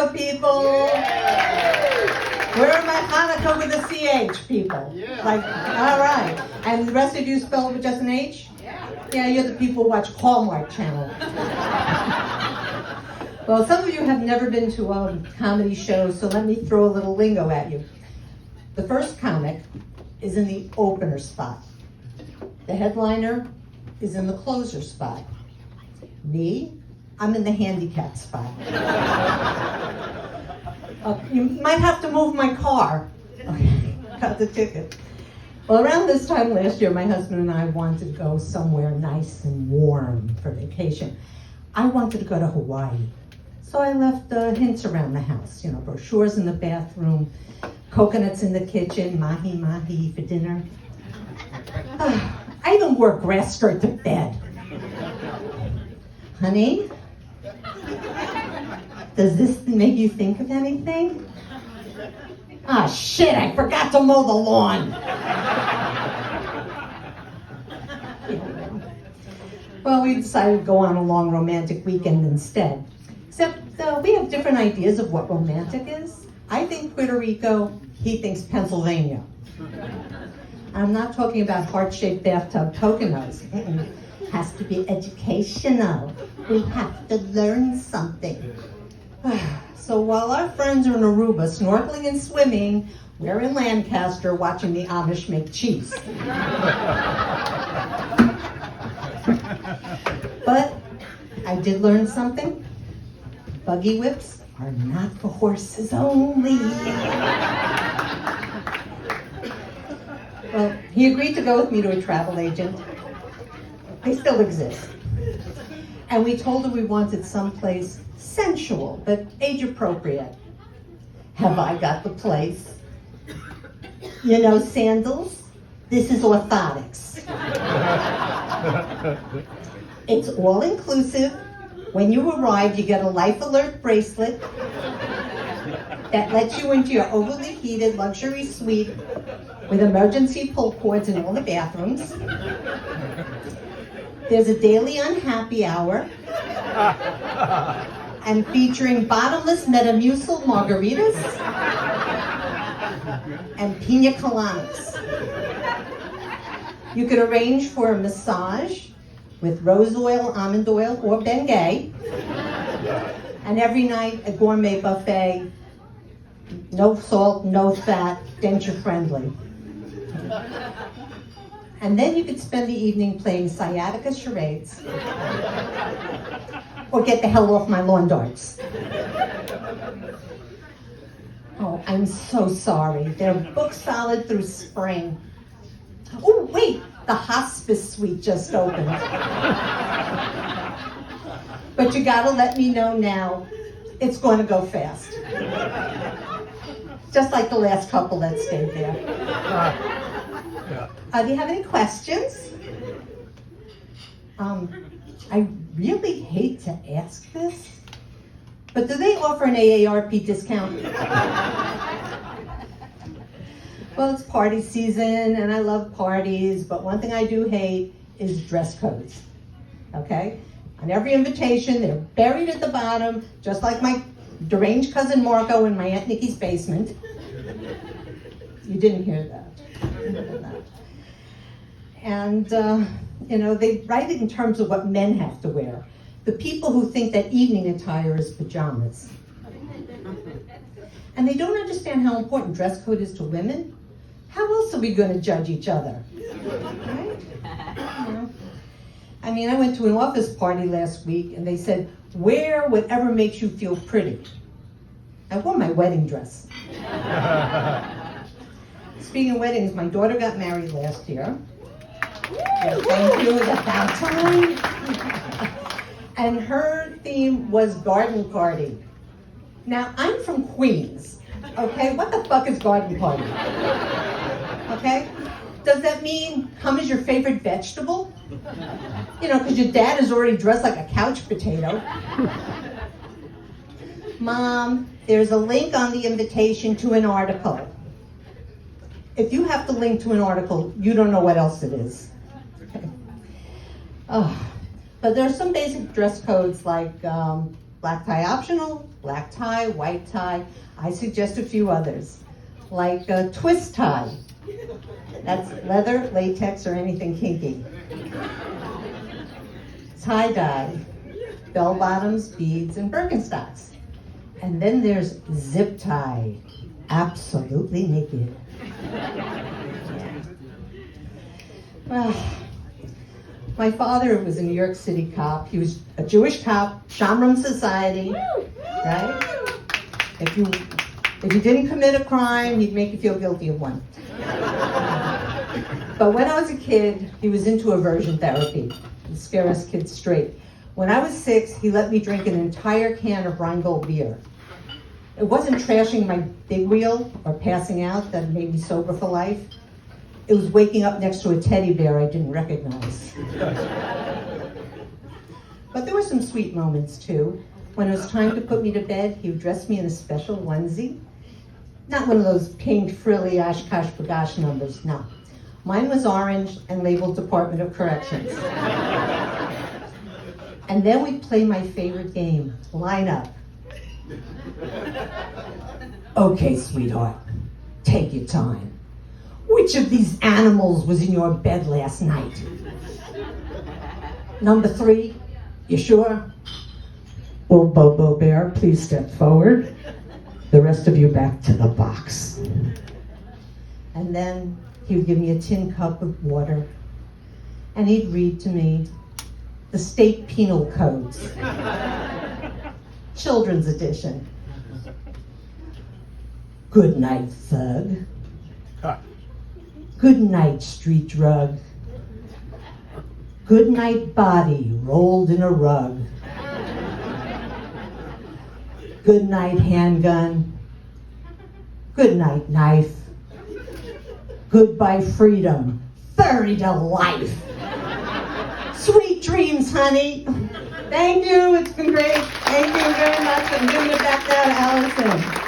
Hanukkah people? Where are my Hanukkah with a CH people? Like, all right. And the rest of you spell it with just an H? Yeah, you're the people who watch Hallmark Channel. Well, some of you have never been to a comedy show, so let me throw a little lingo at you. The first comic is in the opener spot. The headliner is in the closer spot. Me, I'm in the handicap spot. You might have to move my car. Okay, got the ticket. Well, around this time last year, my husband and I wanted to go somewhere nice and warm for vacation. I wanted to go to Hawaii. So I left hints around the house, brochures in the bathroom, coconuts in the kitchen, mahi-mahi for dinner. I even wore a grass skirt to bed. Honey, does this make you think of anything? Ah, shit, I forgot to mow the lawn. Well, we decided to go on a long romantic weekend instead. Except we have different ideas of what romantic is. I think Puerto Rico, he thinks Pennsylvania. I'm not talking about heart-shaped bathtub Poconos. Has to be educational. We have to learn something. So while our friends are in Aruba snorkeling and swimming, we're in Lancaster watching the Amish make cheese. But I did learn something. Buggy whips are not for horses only. Well, he agreed to go with me to a travel agent. They still exist. And we told her we wanted someplace sensual, but age appropriate. Have I got the place? Sandals? This is orthotics. It's all inclusive. When you arrive, you get a life alert bracelet that lets you into your overly heated luxury suite with emergency pull cords in all the bathrooms. There's a daily unhappy hour and featuring bottomless Metamucil margaritas and pina coladas. You could arrange for a massage with rose oil, almond oil, or Bengay. And every night, a gourmet buffet, no salt, no fat, denture friendly. And then you could spend the evening playing sciatica charades or get the hell off my lawn darts. Oh, I'm so sorry. They're booked solid through spring. Oh, wait, the hospice suite just opened. But you gotta let me know now. It's going to go fast. Just like the last couple that stayed there. Do you have any questions? I really hate to ask this, but do they offer an AARP discount? Well, it's party season, and I love parties, but one thing I do hate is dress codes, okay? On every invitation, they're buried at the bottom, just like my deranged cousin Marco in my Aunt Nikki's basement. You didn't hear that. And, they write it in terms of what men have to wear. The people who think that evening attire is pajamas. And they don't understand how important dress code is to women. How else are we going to judge each other? Right? I went to an office party last week and they said, wear whatever makes you feel pretty. I wore my wedding dress. Speaking of weddings, my daughter got married last year. Yeah, thank you, it's about time. And her theme was garden party. Now, I'm from Queens, okay? What the fuck is garden party? Okay? Does that mean come as your favorite vegetable? Because your dad is already dressed like a couch potato. Mom, there's a link on the invitation to an article. If you have to link to an article, you don't know what else it is. Okay. But there are some basic dress codes like Black tie optional, black tie, white tie. I suggest a few others, like a twist tie. That's leather, latex, or anything kinky. Tie-dye, bell-bottoms, beads, and Birkenstocks. And then there's zip tie, absolutely naked. Well, my father was a New York City cop. He was a Jewish cop, Shamram society, right? If you didn't commit a crime, he'd make you feel guilty of one. But when I was a kid, he was into aversion therapy. He'd scare us kids straight. When I was 6, he let me drink an entire can of Rheingold beer. It wasn't trashing my big wheel or passing out that made me sober for life. It was waking up next to a teddy bear I didn't recognize. But there were some sweet moments too. When it was time to put me to bed, he would dress me in a special onesie. Not one of those pink, frilly Oshkosh Bagosh numbers, no. Mine was orange and labeled Department of Corrections. And then we'd play my favorite game, line up. Okay, sweetheart, take your time. Which of these animals was in your bed last night? Number 3, you sure? Well, Bobo Bear, please step forward. The rest of you back to the box. And then he would give me a tin cup of water, and he'd read to me the state penal codes. Children's edition. Good night, thug. Good night, street drug. Good night, body rolled in a rug. Good night, handgun. Good night, knife. Goodbye, freedom. 30 to life. Sweet dreams, honey. Thank you. It's been great. Thank you very much. I'm giving it back now to Allison.